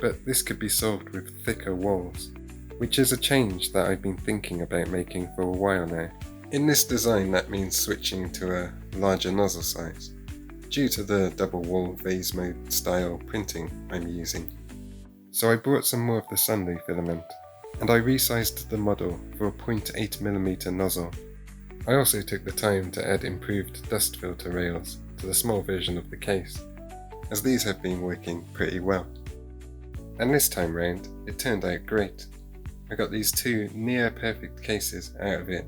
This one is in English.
but this could be solved with thicker walls, which is a change that I've been thinking about making for a while now. In this design, that means switching to a larger nozzle size, due to the double wall vase mode style printing I'm using. So I brought some more of the Sunday filament, and I resized the model for a 0.8mm nozzle. I also took the time to add improved dust filter rails to the small version of the case, as these have been working pretty well. And this time round, it turned out great. I got these two near perfect cases out of it